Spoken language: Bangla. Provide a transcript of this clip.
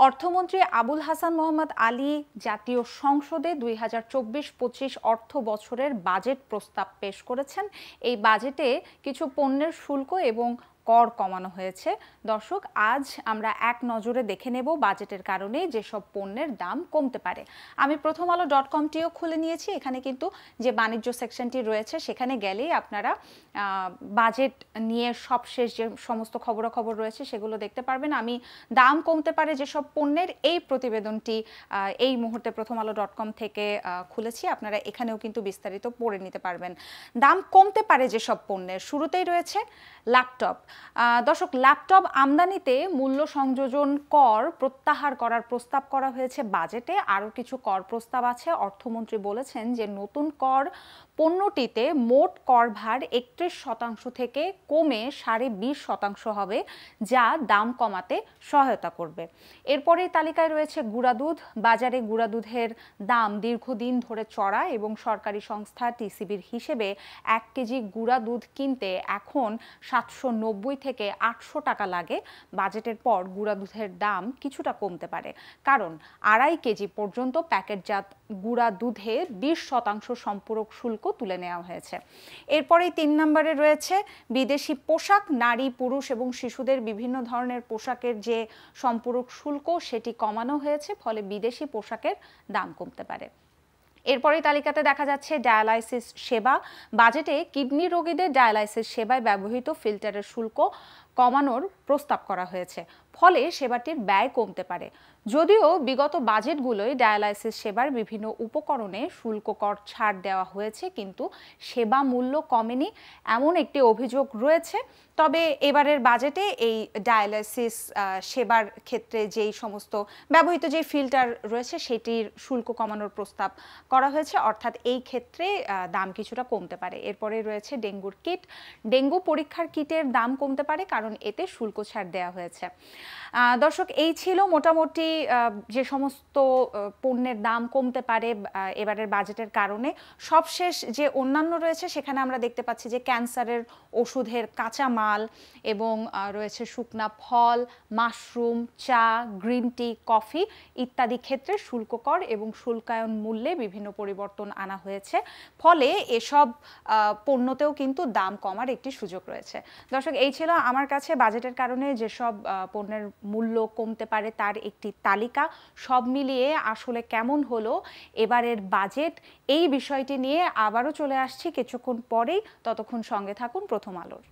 অর্থমন্ত্রী আবুল হাসান মোহাম্মদ আলী জাতীয় সংসদে ২০২৪-২৫ অর্থ বছরের বাজেট প্রস্তাব পেশ করেছেন। এই বাজেটে কিছু পণ্যের শুল্ক এবং কর কমানো হয়েছে। দর্শক, আজ আমরা এক নজরে দেখে নেব বাজেটের কারণে যেসব পণ্যের দাম কমতে পারে। আমি প্রথমআলো.com-টিও খুলে নিয়েছি। এখানে কিন্তু যে বাণিজ্য সেকশনটি রয়েছে সেখানে গেলেই আপনারা বাজেট নিয়ে সবশেষ যে সমস্ত খবরাখবর রয়েছে সেগুলো দেখতে পারবেন। আমি দাম কমতে পারে যেসব পণ্যের এই প্রতিবেদনটি এই মুহূর্তে প্রথমআলো.com থেকে খুলেছি। আপনারা এখানেও কিন্তু বিস্তারিত পড়ে নিতে পারবেন। দাম কমতে পারে যেসব পণ্যের, শুরুতেই রয়েছে ল্যাপটপ। দর্শক, ল্যাপটপ আমদানিতে মূল্য সংযোজন কর প্রত্যাহার করার প্রস্তাব করা হয়েছে বাজেটে। আরও কিছু কর প্রস্তাব আছে। অর্থমন্ত্রী বলেছেন যে নতুন কর পণ্যটিতে মোট কর ভার ৩১% থেকে কমে ২.৫% হবে, যা দাম কমাতে সহায়তা করবে। এরপরেই তালিকায় রয়েছে গুঁড়া দুধ। বাজারে গুঁড়া দুধের দাম দীর্ঘদিন ধরে চড়া এবং সরকারি সংস্থা টিসিবির হিসেবে ১ কেজি গুঁড়া দুধ কিনতে এখন ৭৯০ থেকে ৮০০ টাকা লাগে। বাজেটের পর গুঁড়া দুধের দাম কিছুটা কমতে পারে, কারণ ২.৫ কেজি পর্যন্ত প্যাকেটজাত গুঁড়া দুধে ২০% সম্পূরক শুল্ক তুলে নেওয়া হয়েছে। এরপরেই ৩ নম্বরে রয়েছে বিদেশি পোশাক। নারী, পুরুষ এবং শিশুদের বিভিন্ন ধরনের পোশাকের যে সম্পূরক শুল্ক সেটি কমানো হয়েছে, ফলে বিদেশি পোশাকের দাম কমতে পারে। এরপরে তালিকাতে দেখা যাচ্ছে ডায়ালাইসিস সেবা। বাজেটে কিডনি রোগীদের ডায়ালাইসিস সেবায় ব্যবহৃত ফিল্টারের শুল্ক কমানোর প্রস্তাব করা হয়েছে, ফলে সেবাটির ব্যয় কমতে পারে। যদিও বিগত বাজেটগুলোয় ডায়ালাইসিস সেবার বিভিন্ন উপকরণে শুল্ক কর ছাড় দেওয়া হয়েছে, কিন্তু সেবা মূল্য কমেনি এমন একটি অভিযোগ রয়েছে। তবে এবারের বাজেটে এই ডায়ালাইসিস সেবার ক্ষেত্রে যেই সমস্ত ব্যবহৃত যে ফিল্টার রয়েছে সেটির শুল্ক কমানোর প্রস্তাব করা হয়েছে, অর্থাৎ এই ক্ষেত্রে দাম কিছুটা কমতে পারে। এরপরে রয়েছে ডেঙ্গুর কিট। ডেঙ্গু পরীক্ষার কিটের দাম কমতে পারে, কারণ এতে শুল্ক ছাড় দেওয়া হয়েছে। দর্শক, এই ছিল মোটামুটি যে সমস্ত পণ্যের দাম কমতে পারে এবারের বাজেটের কারণে। সবশেষ যে অন্যান্য রয়েছে সেখানে আমরা দেখতে পাচ্ছি যে ক্যান্সারের ওষুধের কাঁচা মাল এবং রয়েছে শুকনা ফল, মাশরুম, চা, গ্রিন টি, কফি ইত্যাদি ক্ষেত্রে শুল্ক কর এবং শুল্কায়ন মূল্যে বিভিন্ন পরিবর্তন আনা হয়েছে, ফলে এসব পণ্যতেও কিন্তু দাম কমার একটি সুযোগ রয়েছে। দর্শক, এই ছিল আমার কাছে বাজেটের কারণে যেসব পণ্যের মূল্য কমতে পারে তার একটি তালিকা। সব মিলিয়ে আসলে কেমন হলো এবারের বাজেট, এই বিষয়টি নিয়ে আবারও চলে আসছি কিছুক্ষণ পরেই। ততক্ষণ সঙ্গে থাকুন প্রথম আলোর।